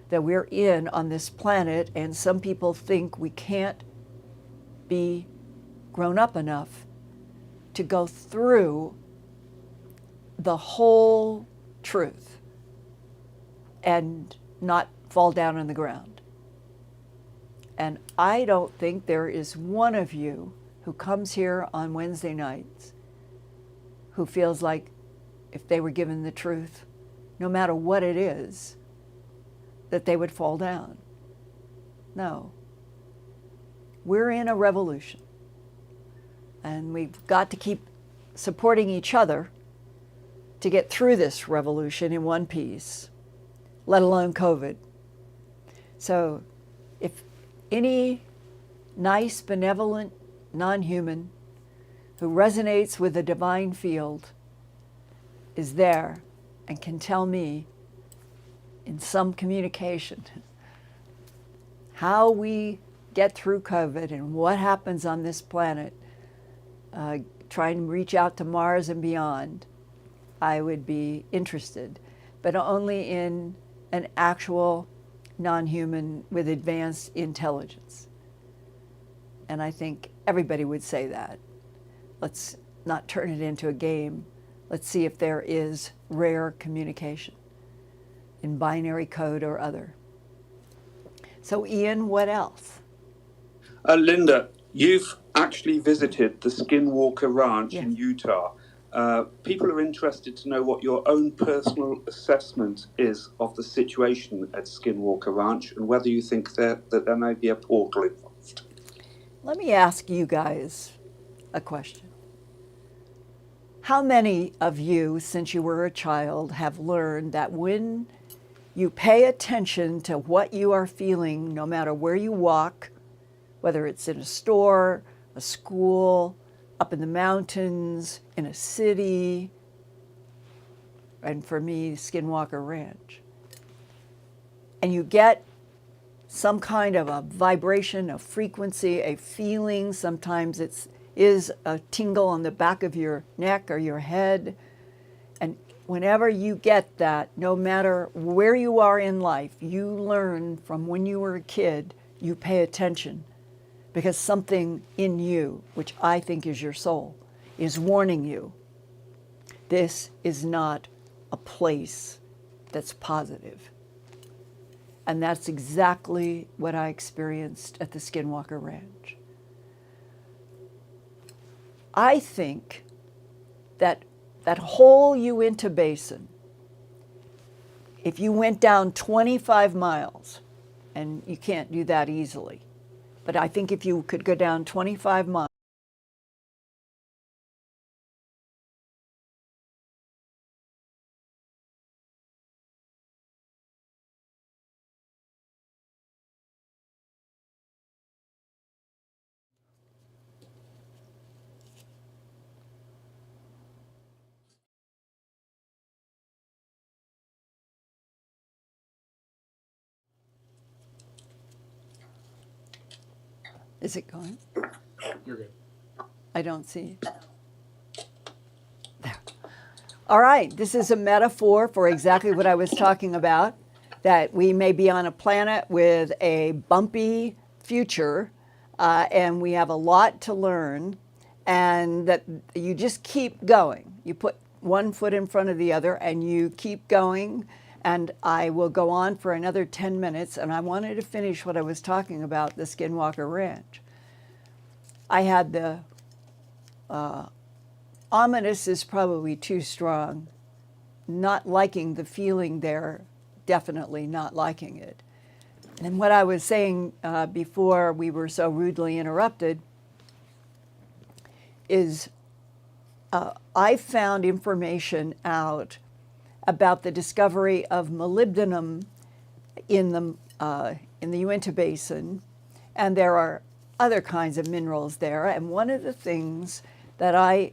that we're in on this planet. And some people think we can't be grown up enough to go through the whole truth and not fall down on the ground. And I don't think there is one of you who comes here on Wednesday nights who feels like if they were given the truth, no matter what it is, that they would fall down. No. We're in a revolution. And we've got to keep supporting each other to get through this revolution in one piece, let alone COVID. So if any nice, benevolent, non-human who resonates with the divine field is there and can tell me in some communication how we get through COVID and what happens on this planet, try and reach out to Mars and beyond, I would be interested, but only in an actual non-human with advanced intelligence. And I think everybody would say that. Let's not turn it into a game. Let's see if there is rare communication in binary code or other. So Ian, what else? Linda, you've actually visited the Skinwalker Ranch Yes. in Utah. People are interested to know what your own personal assessment is of the situation at Skinwalker Ranch and whether you think that there may be a portal involved. Let me ask you guys a question. How many of you, since you were a child, have learned that when you pay attention to what you are feeling, no matter where you walk, whether it's in a store, a school, up in the mountains, in a city, and for me, Skinwalker Ranch, and you get some kind of a vibration, a frequency, a feeling, sometimes it is a tingle on the back of your neck or your head, and whenever you get that, no matter where you are in life, you learn from when you were a kid, you pay attention because something in you, which I think is your soul, is warning you. This is not a place that's positive. And that's exactly what I experienced at the Skinwalker Ranch. I think that that whole Uinta Basin, if you went down 25 miles, and you can't do that easily, but I think if you could go down 25 miles, is it going? You're good. I don't see. There. All right, this is a metaphor for exactly what I was talking about, that we may be on a planet with a bumpy future, and we have a lot to learn, and that you just keep going. You put one foot in front of the other, and you keep going, and I will go on for another 10 minutes, and I wanted to finish what I was talking about, the Skinwalker Ranch. I had the ominous is probably too strong. Not liking the feeling there, definitely not liking it. And what I was saying before we were so rudely interrupted is I found information out about the discovery of molybdenum in the Uinta Basin, and there are other kinds of minerals there. And one of the things that I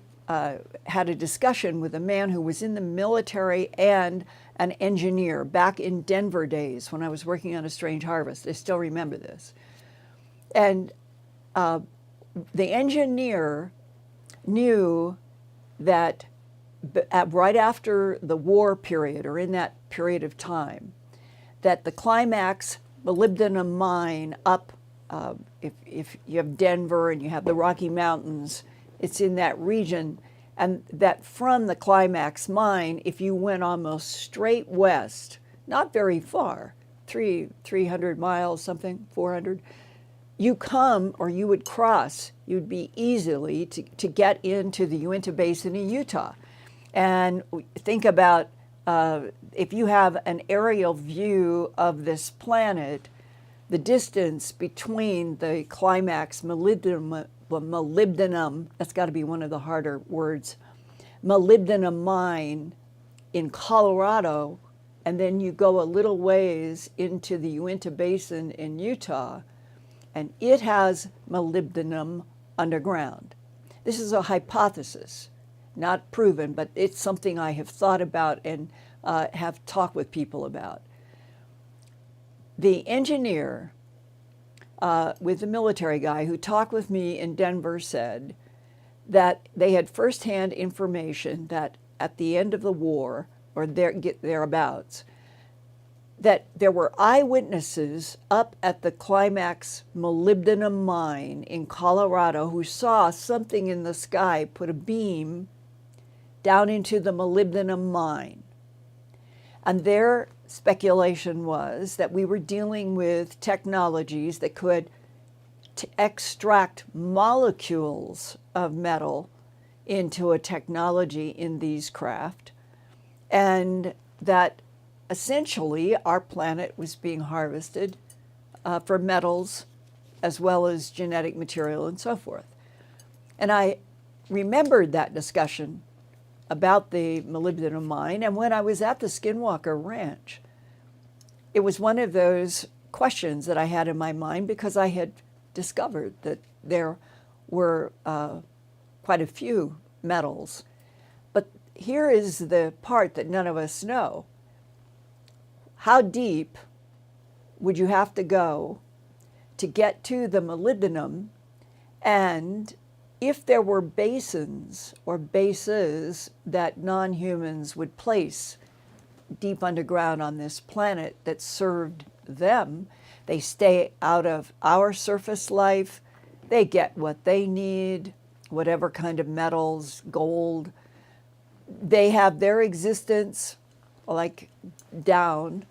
had a discussion with a man who was in the military and an engineer back in Denver days when I was working on A Strange Harvest. I still remember this. And the engineer knew that right after the war period, or in that period of time, that the climax molybdenum mine up, if you have Denver and you have the Rocky Mountains, it's in that region, and that from the climax mine, if you went almost straight west, not very far, 300 miles, something, 400, you come, or you would cross, you'd be easily to get into the Uinta Basin in Utah. And think about if you have an aerial view of this planet, the distance between the climax molybdenum, that's got to be one of the harder words, molybdenum mine in Colorado, and then you go a little ways into the Uinta Basin in Utah, and it has molybdenum underground. This is a hypothesis, not proven, but it's something I have thought about and have talked with people about. The engineer with the military guy who talked with me in Denver said that they had firsthand information that at the end of the war, or thereabouts, that there were eyewitnesses up at the climax molybdenum mine in Colorado who saw something in the sky put a beam down into the molybdenum mine. And their speculation was that we were dealing with technologies that could extract molecules of metal into a technology in these craft, and that essentially our planet was being harvested for metals as well as genetic material and so forth. And I remembered that discussion about the molybdenum mine, and when I was at the Skinwalker Ranch, it was one of those questions that I had in my mind because I had discovered that there were quite a few metals. But here is the part that none of us know. How deep would you have to go to get to the molybdenum? And if there were basins or bases that non-humans would place deep underground on this planet that served them, they stay out of our surface life, they get what they need, whatever kind of metals, gold, they have their existence like down.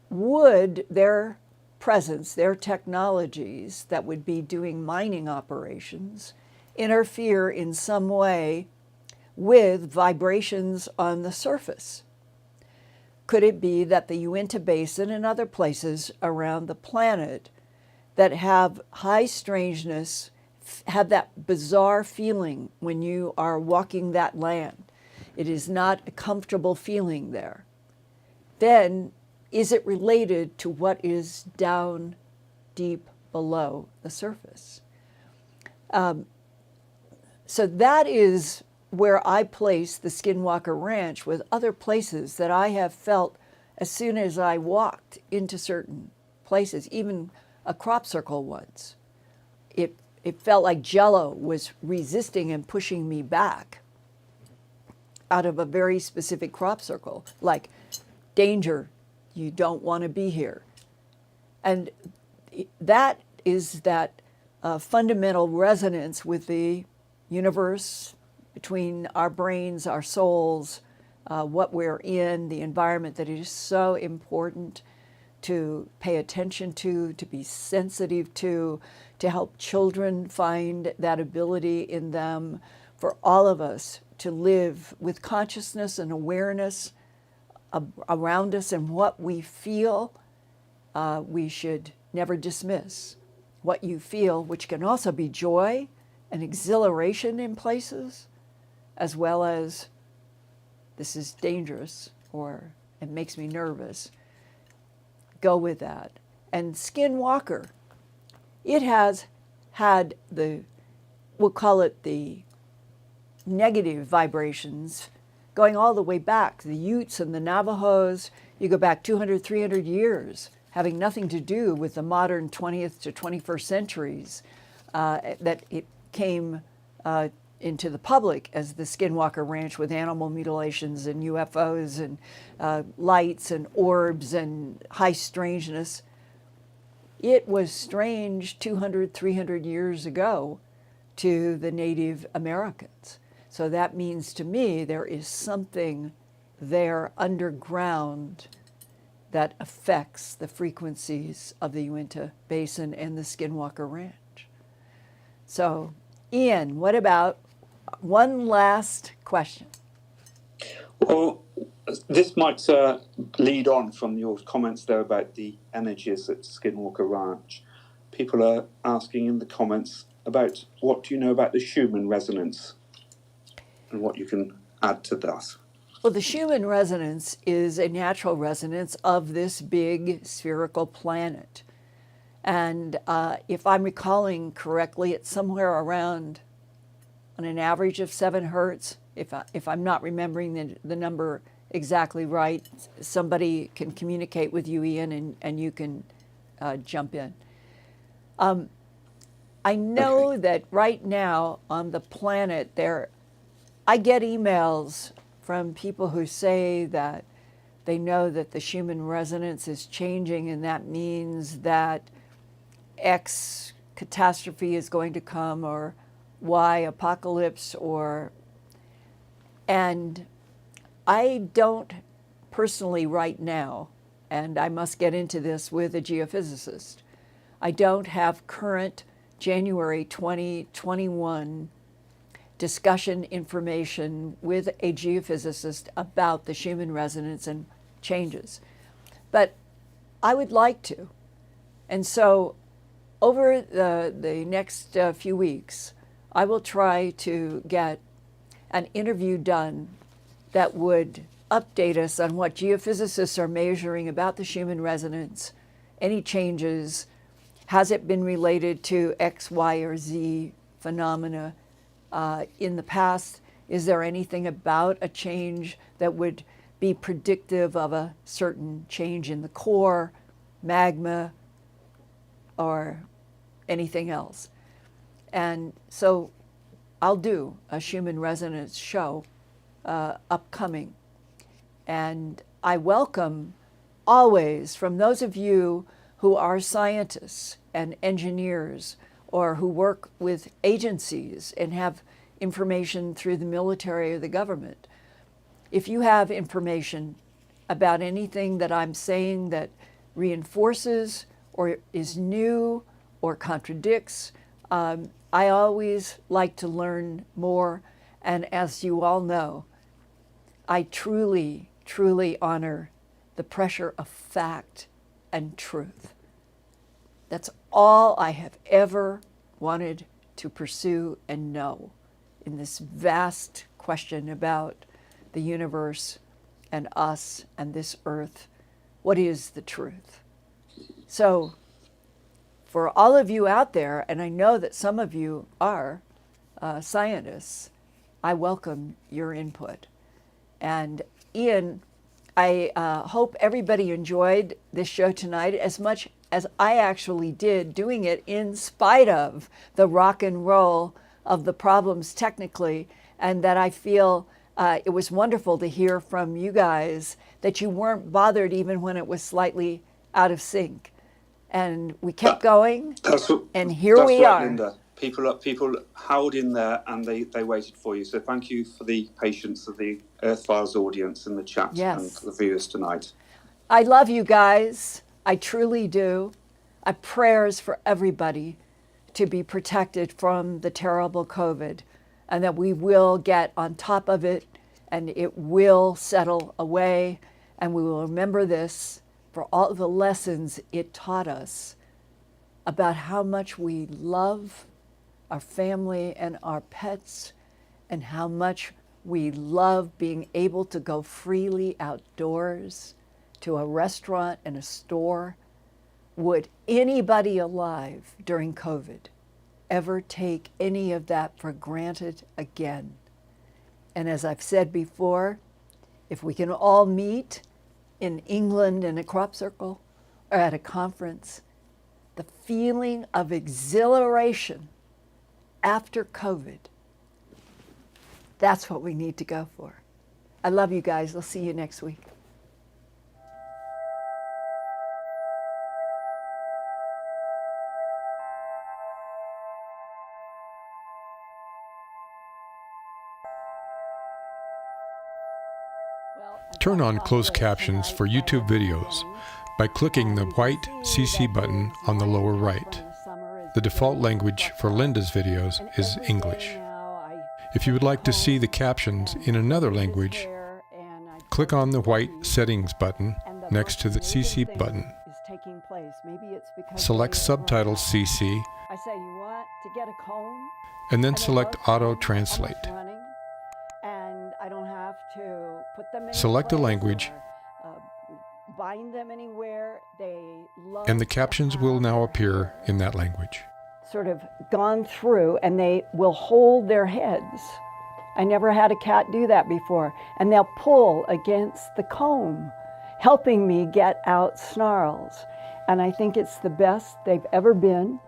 Would their presence, their technologies that would be doing mining operations, interfere in some way with vibrations on the surface? Could it be that the Uinta Basin and other places around the planet that have high strangeness, have that bizarre feeling when you are walking that land? It is not a comfortable feeling there. Then, is it related to what is down deep below the surface? So that is where I place the Skinwalker Ranch with other places that I have felt as soon as I walked into certain places, even a crop circle once. It felt like Jell-O was resisting and pushing me back. out of a very specific crop circle, like danger, you don't want to be here. And that is that fundamental resonance with the universe, between our brains, our souls, what we're in, the environment, that is so important to pay attention to be sensitive to help children find that ability in them, for all of us to live with consciousness and awareness around us and what we feel. We should never dismiss what you feel, which can also be joy and exhilaration in places, as well as this is dangerous or it makes me nervous. Go with that. And Skinwalker, it has had we'll call it the negative vibrations going all the way back. The Utes and the Navajos, you go back 200, 300 years, having nothing to do with the modern 20th to 21st centuries, that it came into the public as the Skinwalker Ranch with animal mutilations and UFOs and lights and orbs and high strangeness. It was strange 200, 300 years ago to the Native Americans. So that means to me there is something there underground that affects the frequencies of the Uinta Basin and the Skinwalker Ranch. So, Ian, what about one last question? Well, this might lead on from your comments there about the energies at Skinwalker Ranch. People are asking in the comments about what do you know about the Schumann resonance and what you can add to that. Well, the Schumann resonance is a natural resonance of this big spherical planet. And if I'm recalling correctly, it's somewhere around, on an average of 7 hertz. If I'm not remembering the number exactly right, somebody can communicate with you, Ian, and you can jump in. I know that right now on the planet I get emails from people who say that they know that the Schumann resonance is changing, and that means that X catastrophe is going to come, or Y apocalypse, and I don't personally right now, and I must get into this with a geophysicist, I don't have current January 2021 discussion information with a geophysicist about the Schumann resonance and changes. But I would like to. And so over the next few weeks, I will try to get an interview done that would update us on what geophysicists are measuring about the Schumann resonance, any changes, has it been related to X, Y, or Z phenomena in the past? Is there anything about a change that would be predictive of a certain change in the core, magma, or anything else? And so I'll do a Schumann resonance show upcoming. And I welcome always from those of you who are scientists and engineers, or who work with agencies and have information through the military or the government. If you have information about anything that I'm saying that reinforces or is new or contradicts, I always like to learn more. And as you all know, I truly, truly honor the pressure of fact and truth. That's all I have ever wanted to pursue and know in this vast question about the universe and us and this earth. What is the truth? So for all of you out there, and I know that some of you are scientists, I welcome your input. And Ian, I hope everybody enjoyed this show tonight as much as I actually did, doing it in spite of the rock and roll of the problems technically, and that I feel it was wonderful to hear from you guys that you weren't bothered even when it was slightly out of sync. And we kept going, and here we right, are. Linda. People held in there, and they waited for you. So thank you for the patience of the Earthfiles audience in the chat and the viewers tonight. I love you guys. I truly do. I prayers for everybody to be protected from the terrible COVID, and that we will get on top of it, and it will settle away, and we will remember this for all the lessons it taught us about how much we love our family and our pets, and how much we love being able to go freely outdoors to a restaurant and a store. Would anybody alive during COVID ever take any of that for granted again? And as I've said before, if we can all meet in England in a crop circle or at a conference, the feeling of exhilaration after COVID, that's what we need to go for. I love you guys. I'll see you next week. Turn on closed captions for YouTube videos by clicking the white CC button on the lower right. The default language for Linda's videos is English. If you would like to see the captions in another language, click on the white settings button next to the CC button. Select Subtitles CC and then select Auto Translate. Select a language, and the captions will now appear in that language. Sort of gone through, and they will hold their heads. I never had a cat do that before. And they'll pull against the comb, helping me get out snarls. And I think it's the best they've ever been.